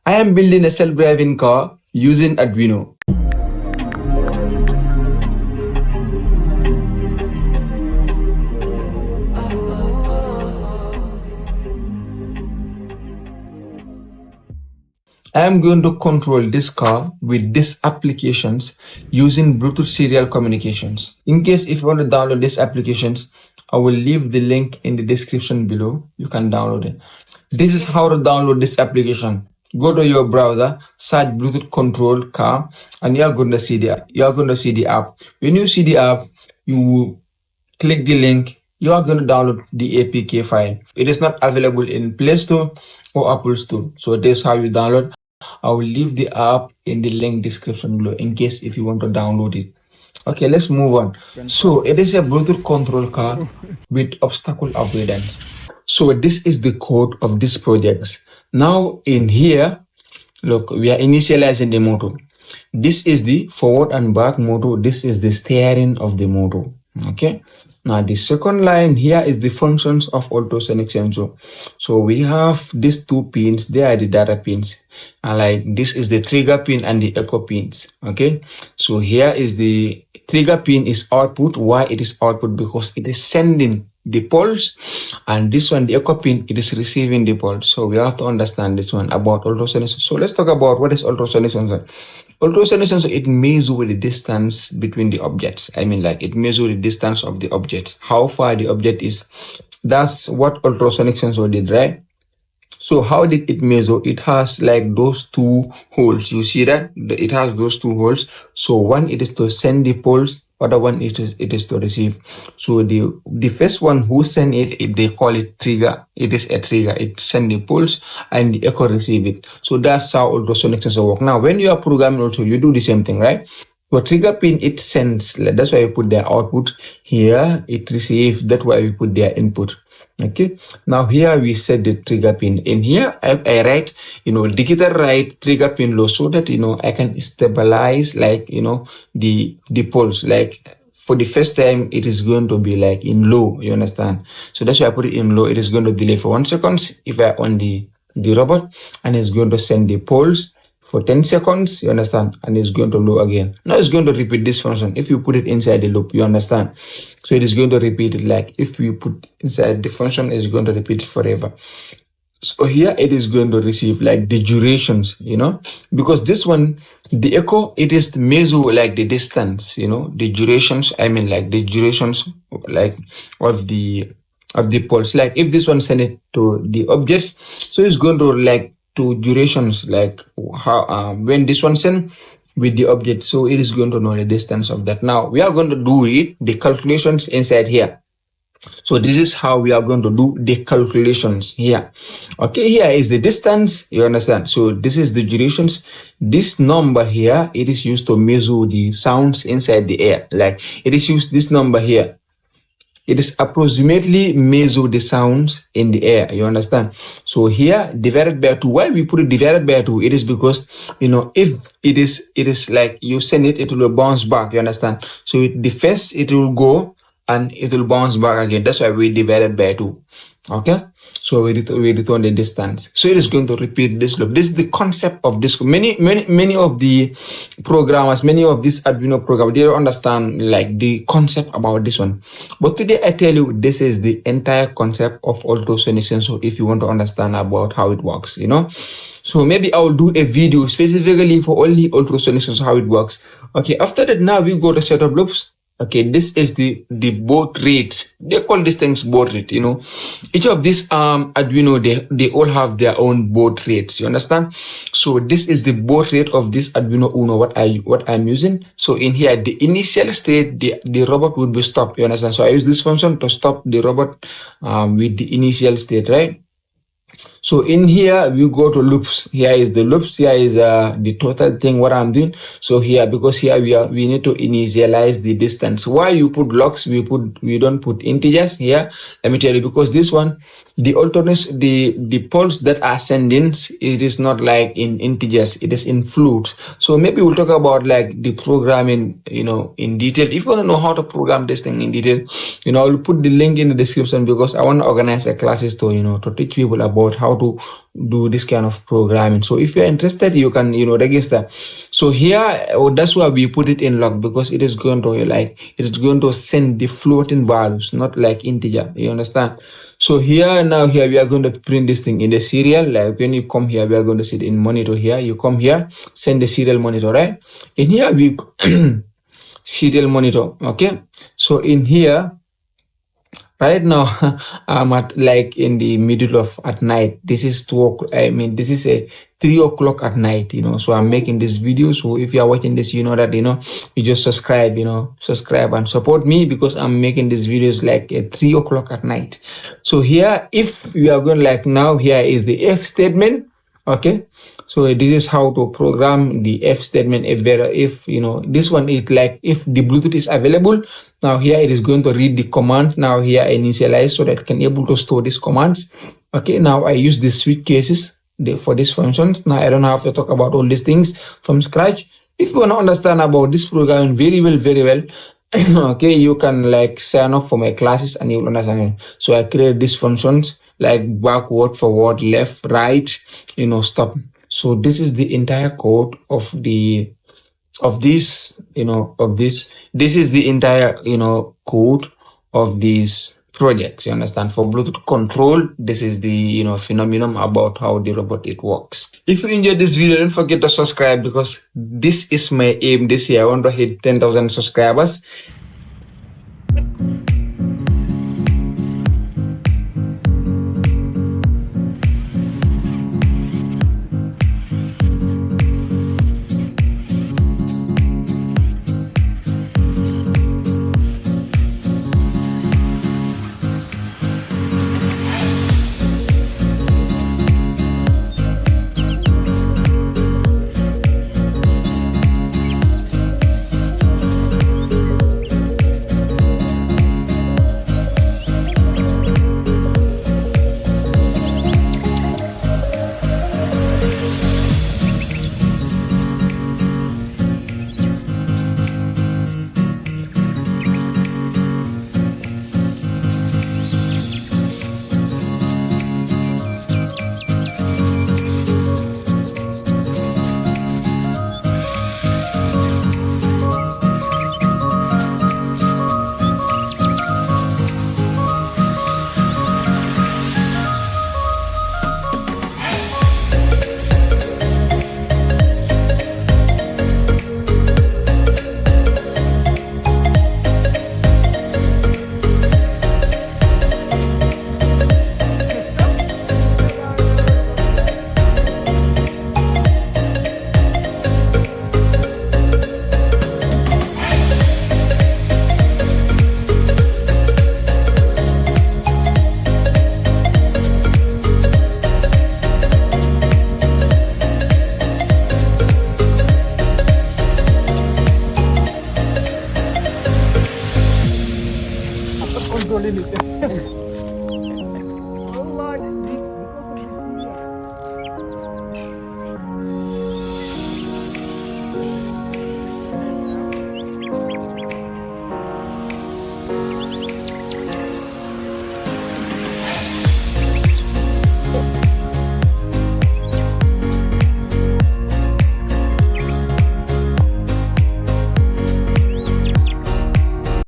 I am building a self-driving car using Arduino. I am going to control this car with these applications using Bluetooth serial communications. In case if you want to download these applications, I will leave the link in the description below. You can download it. This is how to download this application. Go to your browser, search Bluetooth control car, and you are going to see the app. When you see the app, you click the link. You are going to download the APK file. It is not available in Play Store or Apple Store. So this is how you download. I will leave the app in the link description below in case if you want to download it. Okay, let's move on. So it is a Bluetooth control car with obstacle avoidance. So this is the code of this project. Now in here, look, we are initializing the motor. This is the forward and back motor. This is the steering of the motor. Okay. Now the second line here is the functions of ultrasonic sensor. So we have these two pins. They are the data pins. And like this is the trigger pin and the echo pins. Okay. So here is the trigger pin is output. Why it is output? Because it is sending the pulse, and this one, the echo pin, it is receiving the pulse. So we have to understand this one about ultrasonic. So let's talk about what is ultrasonic sensor. Ultrasonic sensor, it measures the distance between the objects. I mean, like it measures the distance of the object, how far the object is. That's what ultrasonic sensor did, right? So how did it measure? It has like those two holes. You see that? It has those two holes. So one, it is to send the pulse. Other one, it is to receive. So the first one who send it, they call it trigger. It is a trigger. It send the pulse and the echo receive it. So that's how ultrasonic sensor work. Now, when you are programming also, you do the same thing, right? For trigger pin, it sends. That's why you put their output here. It receives. That's why we put their input. Okay. Now here we set the trigger pin. In here I write, digital write trigger pin low so that I can stabilize like the pulse. Like for the first time it is going to be like in low. You understand? So that's why I put it in low. It is going to delay for 1 second if I on the robot, and it's going to send the pulse for 10 seconds, you understand, and it's going to low again. Now it's going to repeat this function. If you put it inside the loop, you understand. So it is going to repeat it like if you put inside the function, it's going to repeat it forever. So here it is going to receive like the durations, because this one, the echo, it is measure like the distance, the durations. I mean like the durations like of the pulse. Like if this one send it to the objects, so it's going to like to durations like how when this one send with the object, so it is going to know the distance of that. Now we are going to do it the calculations inside here. So this is how we are going to do the calculations here. Okay, here is the distance, you understand. So this is the durations. This number here, it is used to measure the sounds inside the air. Like it is used this number here. It is approximately measure the sounds in the air. You understand? So here divided by 2. Why we put it divided by 2? It is because if it is like you send it, it will bounce back. You understand? So the first it will go and it will bounce back again. That's why we divided by 2. Okay. So we return the distance. So it is going to repeat this loop. This is the concept of this. Many of the programmers, many of these Arduino programmers, they don't understand like the concept about this one. But today I tell you, this is the entire concept of ultrasonic sensor. If you want to understand about how it works, So maybe I will do a video specifically for only ultrasonic sensor, how it works. Okay. After that, now we go to setup loops. Okay, this is the baud rates. They call these things baud rate, Each of these Arduino, they all have their own baud rates, you understand? So this is the baud rate of this Arduino Uno, what I'm using. So in here, the initial state, the robot would be stopped, you understand? So I use this function to stop the robot with the initial state, right? So in here we go to loops. Here is the loops. Here is the total thing what I'm doing. So here, because here we need to initialize the distance. Why you put logs? We don't put integers here. Let me tell you, because this one, the alternates, the pulse that are sending, it is not like in integers. It is in floats. So maybe we'll talk about like the programming, in detail. If you want to know how to program this thing in detail, I'll put the link in the description, because I want to organize a classes to teach people about how how to do this kind of programming. So if you're interested, you can, register. So here, that's why we put it in log, because it is going to send the floating values, not like integer. You understand? So here we are going to print this thing in the serial. Like when you come here, we are going to see it in monitor here. You come here, send the serial monitor, right? In here we serial monitor. Okay. So in here, right now, I'm at like in the middle of at night. This is this is a 3 o'clock at night, so I'm making this video. So if you are watching this, you know that, you just subscribe, subscribe and support me, because I'm making these videos like at 3 o'clock at night. So here, if we are going like now, here is the if statement. Okay. So this is how to program the if statement. If this one is like, if the Bluetooth is available, now here it is going to read the command. Now here I initialize so that it can able to store these commands. Okay, now I use the switch cases for these functions. Now I don't have to talk about all these things from scratch. If you want to understand about this programming very well, okay, you can like sign up for my classes and you will understand it. So I create these functions like backward, forward, left, right, stop. So this is the entire code of this, this is the entire, code of these projects. You understand? For Bluetooth control, this is the, phenomenon about how the robot it works. If you enjoyed this video, don't forget to subscribe, because this is my aim this year. I want to hit 10,000 subscribers.